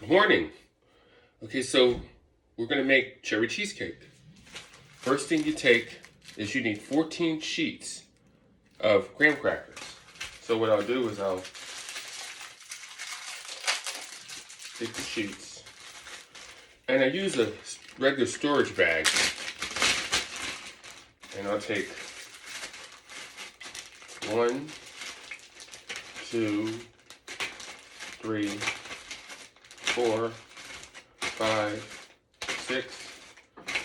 Good morning. Okay, so we're going to make cherry cheesecake. First thing you take is you need 14 sheets of graham crackers. So what I'll do is I'll take the sheets and I use a regular storage bag, and I'll take 1, 2, 3, 4, 5, 6,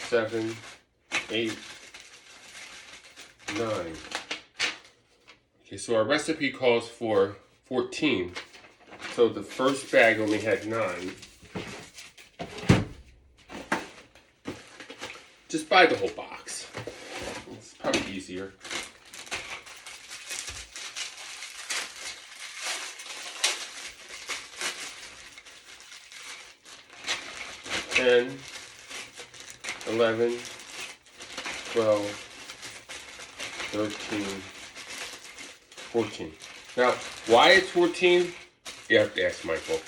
7, 8, 9. Okay, so our recipe calls for 14. So the first bag only had 9. Just buy the whole box. It's probably easier. Ten, 11, 12, 13, 14. Now, why it's 14? You have to ask Michael.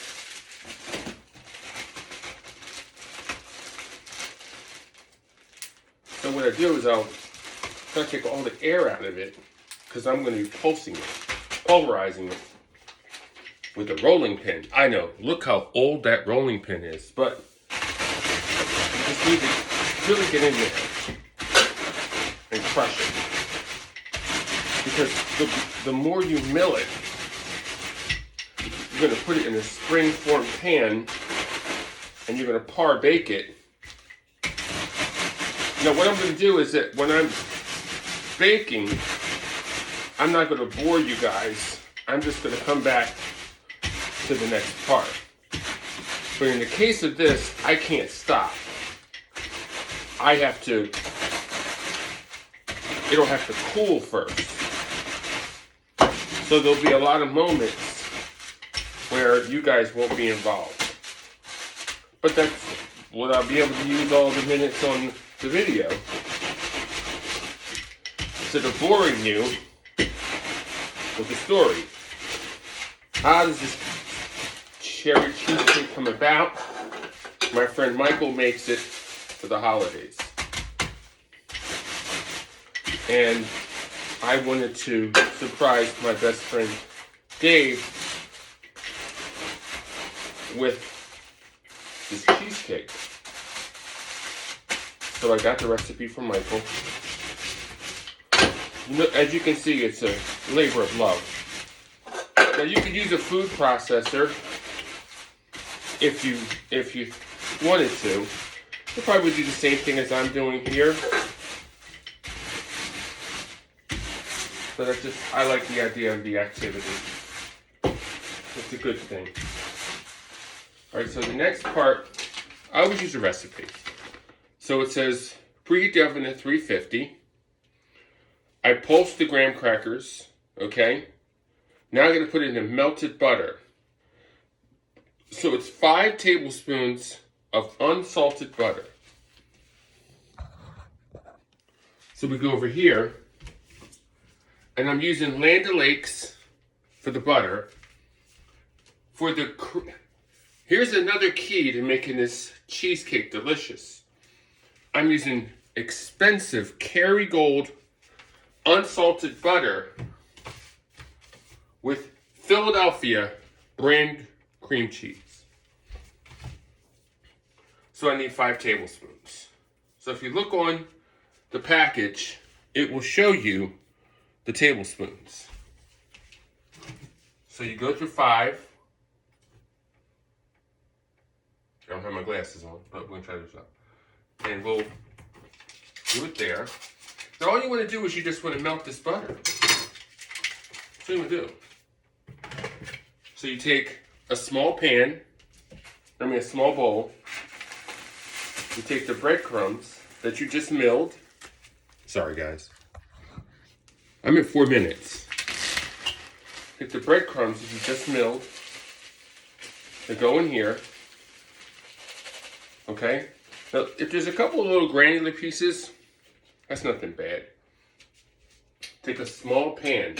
So what I do is I'll try to take all the air out of it, because I'm going to be pulverizing it with a rolling pin. I know, look how old that rolling pin is, but you just need to really get in there and crush it. Because the more you mill it, you're going to put it in a spring-form pan and you're going to par bake it. Now what I'm going to do is that when I'm baking, I'm not going to bore you guys. I'm just going to come back to the next part. But in the case of this, I can't stop. I have to, it'll have to cool first. So there'll be a lot of moments where you guys won't be involved. But that's what I'll be able to use all the minutes on the video. Instead of boring you with the story. How does this cherry cheesecake come about? My friend Michael makes it for the holidays. And I wanted to surprise my best friend Dave with this cheesecake. So I got the recipe from Michael. You know, as you can see, it's a labor of love. Now you could use a food processor if you wanted to. You'll probably do the same thing as I'm doing here. But I like the idea of the activity. It's a good thing. Alright, so the next part, I always use a recipe. So it says, preheat the oven at 350. I pulse the graham crackers, okay? Now I'm going to put it in melted butter. So it's 5 tablespoons of unsalted butter. So we go over here, and I'm using Land O'Lakes for the butter. Here's another key to making this cheesecake delicious. I'm using expensive Kerrygold unsalted butter with Philadelphia brand cream cheese. So I need 5 tablespoons. So if you look on the package, it will show you the tablespoons. So you go through 5. I don't have my glasses on, but we're gonna try this out. And we'll do it there. Now all you want to do is you just want to melt this butter. That's what you want to do. So you take a small a small bowl. You take the breadcrumbs that you just milled. Sorry guys. I'm at 4 minutes. Take the breadcrumbs that you just milled. They go in here. Okay? Now, if there's a couple of little granular pieces, that's nothing bad. Take a small pan,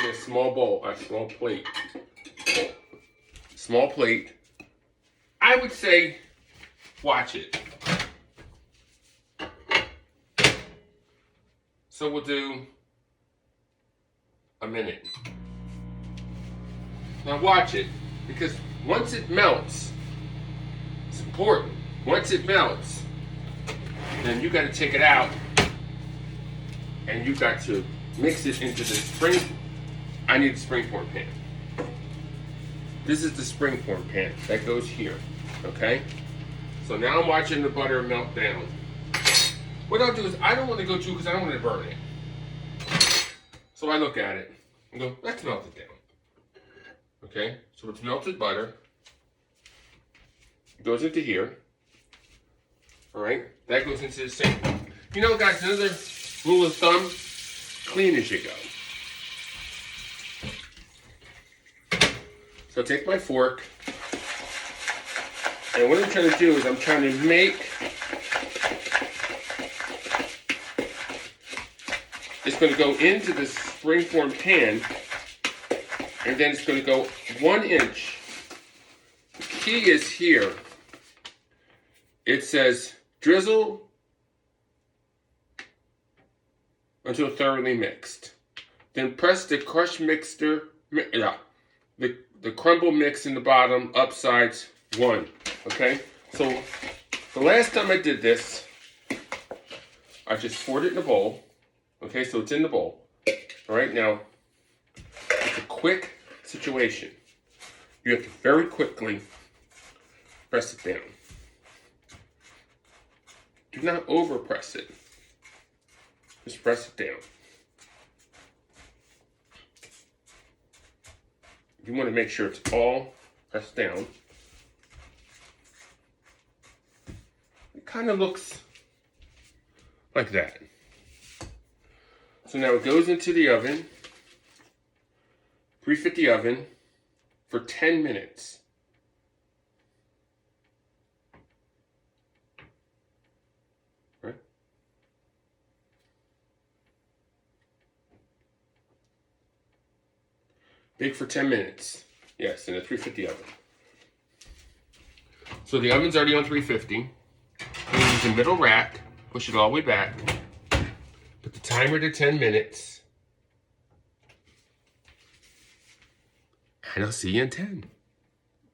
a small bowl, a small plate. Small plate. I would say watch it. So we'll do a minute. Now watch it, because once it melts, it's important. Once it melts, then you got to take it out and you got to mix it into the spring. I need a springform pan. This is the springform pan that goes here, okay? So now I'm watching the butter melt down. What I'll do is, I don't want to go too, because I don't want to burn it. So I look at it and go, let's melt it down. Okay, so it's melted butter. It goes into here. All right, that goes into the sink. You know, guys, another rule of thumb, clean as you go. So take my fork, and what I'm trying to do is I'm trying to make, it's going to go into the springform pan, and then it's going to go 1 inch. The key is here. It says drizzle until thoroughly mixed. Then press the crush mixer, the crumble mix in the bottom, upsides 1. Okay? So the last time I did this, I just poured it in a bowl. Okay, so it's in the bowl. All right, now, it's a quick situation. You have to very quickly press it down. Do not over press it. Just press it down. You want to make sure it's all pressed down. It kind of looks like that. So now it goes into the oven, 350 oven, for 10 minutes. Right? Bake for 10 minutes. Yes, in a 350 oven. So the oven's already on 350. You use the middle rack, push it all the way back. Put the timer to 10 minutes. And I'll see you in 10.